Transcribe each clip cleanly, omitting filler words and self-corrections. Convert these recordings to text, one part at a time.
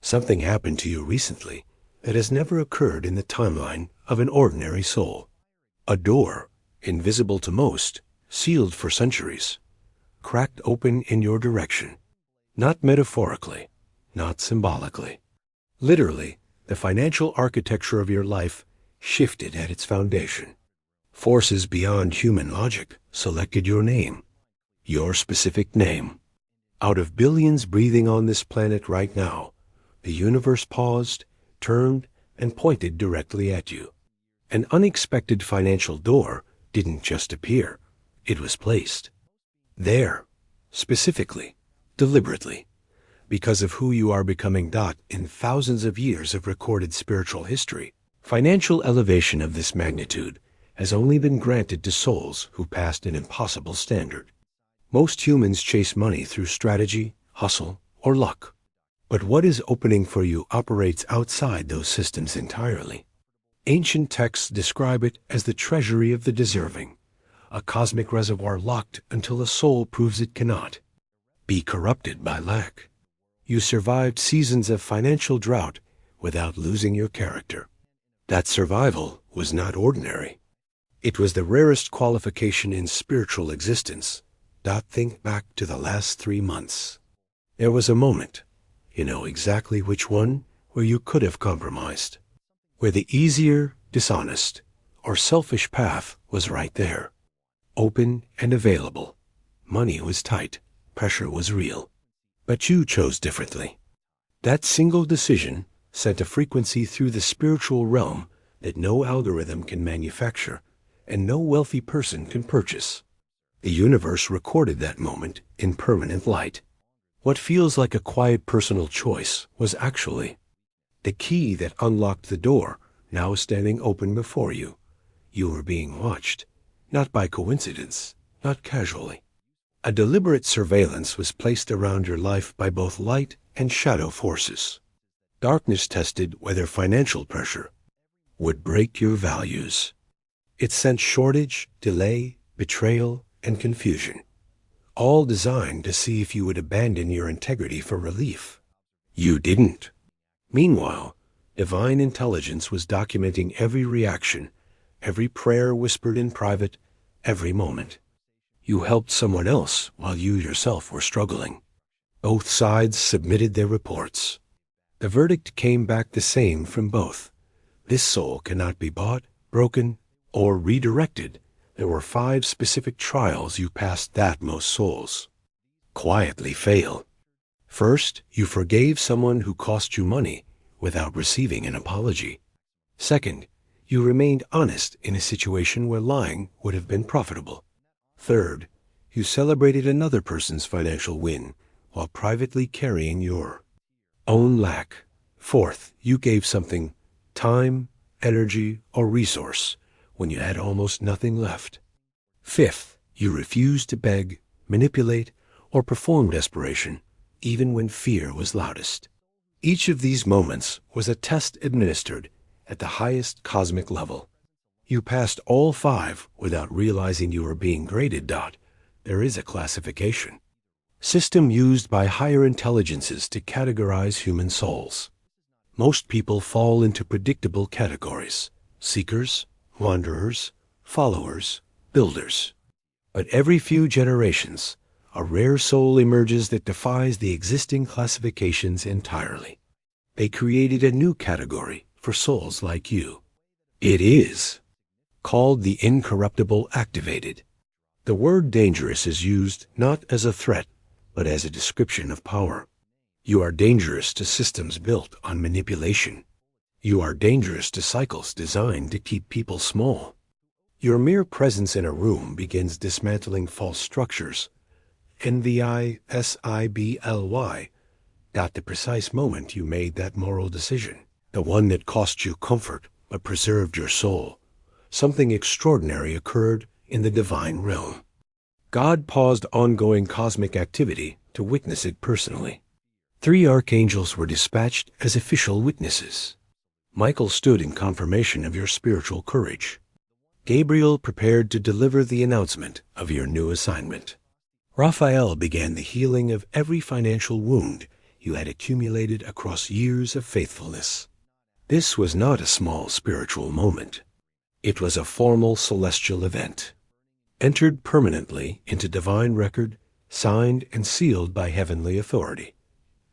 Something happened to you recently that has never occurred in the timeline of an ordinary soul. A door, invisible to most, sealed for centuries, cracked open in your direction. Not metaphorically, not symbolically. Literally, the financial architecture of your life shifted at its foundation. Forces beyond human logic selected your name, your specific name. Out of billions breathing on this planet right now, the universe paused, turned, and pointed directly at you. An unexpected financial door didn't just appear, it was placed. There, specifically, deliberately, because of who you are becoming. In thousands of years of recorded spiritual history, financial elevation of this magnitude has only been granted to souls who passed an impossible standard. Most humans chase money through strategy, hustle, or luck. But what is opening for you operates outside those systems entirely. Ancient texts describe it as the treasury of the deserving, a cosmic reservoir locked until a soul proves it cannot be corrupted by lack. You survived seasons of financial drought without losing your character. That survival was not ordinary. It was the rarest qualification in spiritual existence. Think back to the last 3 months. There was a moment, you know exactly which one, where you could have compromised, where the easier, dishonest, or selfish path was right there, open and available. Money was tight, pressure was real. But you chose differently. That single decision sent a frequency through the spiritual realm that no algorithm can manufacture and no wealthy person can purchase. The universe recorded that moment in permanent light. What feels like a quiet personal choice was actually the key that unlocked the door now standing open before you. You were being watched, not by coincidence, not casually. A deliberate surveillance was placed around your life by both light and shadow forces. Darkness tested whether financial pressure would break your values. It sent shortage, delay, betrayal, and confusion, all designed to see if you would abandon your integrity for relief. You didn't. Meanwhile, divine intelligence was documenting every reaction, every prayer whispered in private, every moment. You helped someone else while you yourself were struggling. Both sides submitted their reports. The verdict came back the same from both. This soul cannot be bought, broken, or redirected. There were 5 specific trials you passed that most souls quietly fail. First, you forgave someone who cost you money without receiving an apology. Second, you remained honest in a situation where lying would have been profitable. Third, you celebrated another person's financial win while privately carrying your own lack. Fourth, you gave something, time, energy, or resource, when you had almost nothing left. Fifth, you refused to beg, manipulate, or perform desperation, even when fear was loudest. Each of these moments was a test administered at the highest cosmic level. You passed all 5 without realizing you were being graded. There is a classification system used by higher intelligences to categorize human souls. Most people fall into predictable categories: seekers, wanderers, followers, builders. But every few generations, a rare soul emerges that defies the existing classifications entirely. They created a new category for souls like you. It is called the incorruptible activated. The word dangerous is used not as a threat, but as a description of power. You are dangerous to systems built on manipulation. You are dangerous to cycles designed to keep people small. Your mere presence in a room begins dismantling false structures. Invisible. The precise moment you made that moral decision, the one that cost you comfort but preserved your soul, something extraordinary occurred in the divine realm. God paused ongoing cosmic activity to witness it personally. 3 archangels were dispatched as official witnesses. Michael stood in confirmation of your spiritual courage. Gabriel prepared to deliver the announcement of your new assignment. Raphael began the healing of every financial wound you had accumulated across years of faithfulness. This was not a small spiritual moment. It was a formal celestial event, entered permanently into divine record, signed and sealed by heavenly authority.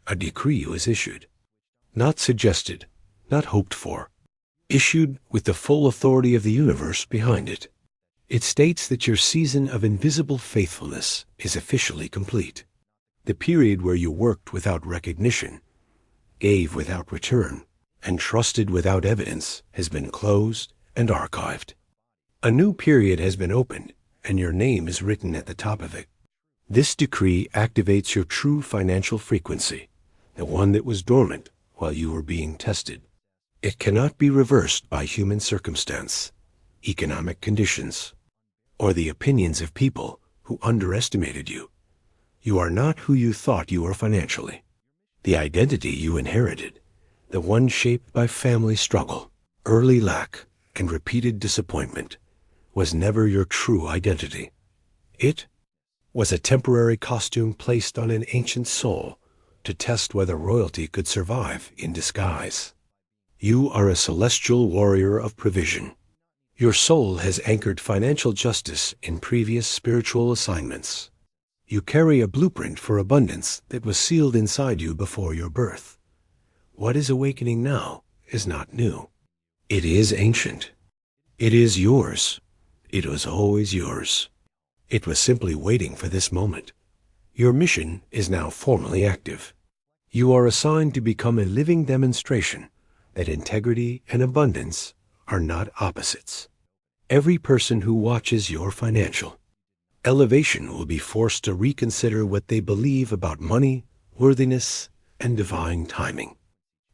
A decree was issued, not suggested, not hoped for, issued with the full authority of the universe behind it. It states that your season of invisible faithfulness is officially complete. The period where you worked without recognition, gave without return, and trusted without evidence has been closed and archived. A new period has been opened, and your name is written at the top of it. This decree activates your true financial frequency, the one that was dormant while you were being tested. It cannot be reversed by human circumstance, economic conditions, or the opinions of people who underestimated you. You are not who you thought you were financially. The identity you inherited, the one shaped by family struggle, early lack, and repeated disappointment, was never your true identity. It was a temporary costume placed on an ancient soul to test whether royalty could survive in disguise. You are a celestial warrior of provision. Your soul has anchored financial justice in previous spiritual assignments. You carry a blueprint for abundance that was sealed inside you before your birth. What is awakening now is not new. It is ancient. It is yours. It was always yours. It was simply waiting for this moment. Your mission is now formally active. You are assigned to become a living demonstration that integrity and abundance are not opposites. Every person who watches your financial elevation will be forced to reconsider what they believe about money, worthiness, and divine timing.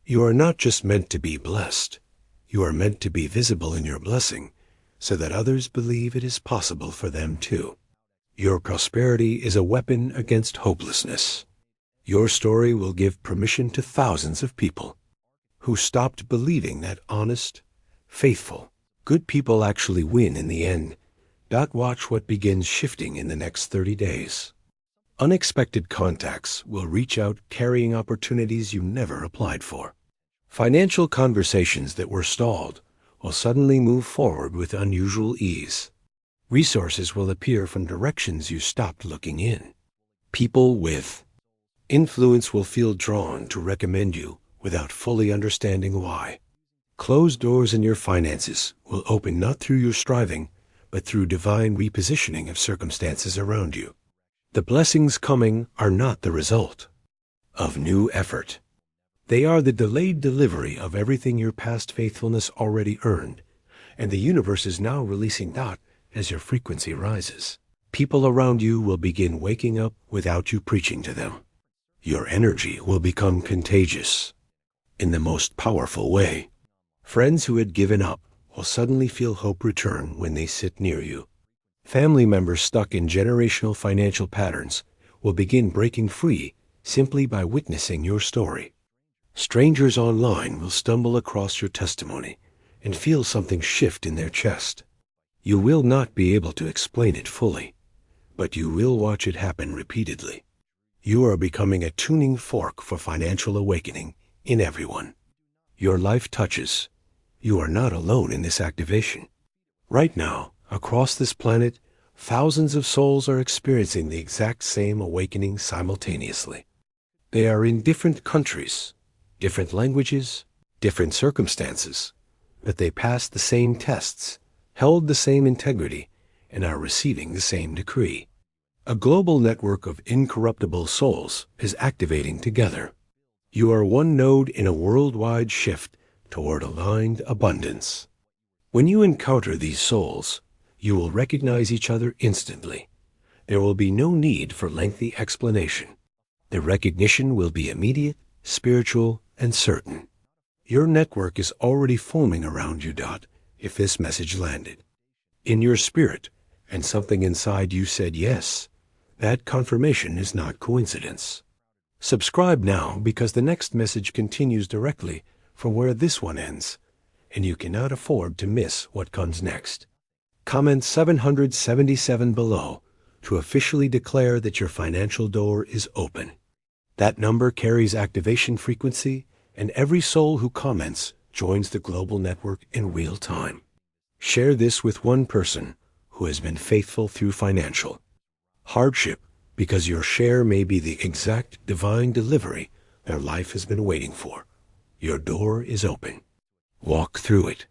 You are not just meant to be blessed. You are meant to be visible in your blessing so that others believe it is possible for them too. Your prosperity is a weapon against hopelessness. Your story will give permission to thousands of people who stopped believing that honest, faithful, good people actually win in the end. Watch what begins shifting in the next 30 days. Unexpected contacts will reach out carrying opportunities you never applied for. Financial conversations that were stalled will suddenly move forward with unusual ease. Resources will appear from directions you stopped looking in. People with influence will feel drawn to recommend you without fully understanding why. Closed doors in your finances will open not through your striving, but through divine repositioning of circumstances around you. The blessings coming are not the result of new effort. They are the delayed delivery of everything your past faithfulness already earned, and the universe is now releasing that as your frequency rises. People around you will begin waking up without you preaching to them. Your energy will become contagious in the most powerful way. Friends who had given up will suddenly feel hope return when they sit near you. Family members stuck in generational financial patterns will begin breaking free simply by witnessing your story. Strangers online will stumble across your testimony and feel something shift in their chest. You will not be able to explain it fully, but you will watch it happen repeatedly. You are becoming a tuning fork for financial awakening in everyone. Your life touches. You are not alone in this activation. Right now, across this planet, thousands of souls are experiencing the exact same awakening simultaneously. They are in different countries, different languages, different circumstances, but they passed the same tests, held the same integrity, and are receiving the same decree. A global network of incorruptible souls is activating together. You are one node in a worldwide shift toward aligned abundance. When you encounter these souls, you will recognize each other instantly. There will be no need for lengthy explanation. The recognition will be immediate, spiritual, and certain. Your network is already foaming around you, if this message landed. In your spirit, and something inside you said yes, that confirmation is not coincidence. Subscribe now because the next message continues directly from where this one ends, and you cannot afford to miss what comes next. Comment 777 below to officially declare that your financial door is open. That number carries activation frequency, and every soul who comments joins the global network in real time. Share this with one person who has been faithful through financial hardship, because your share may be the exact divine delivery their life has been waiting for. Your door is open. Walk through it.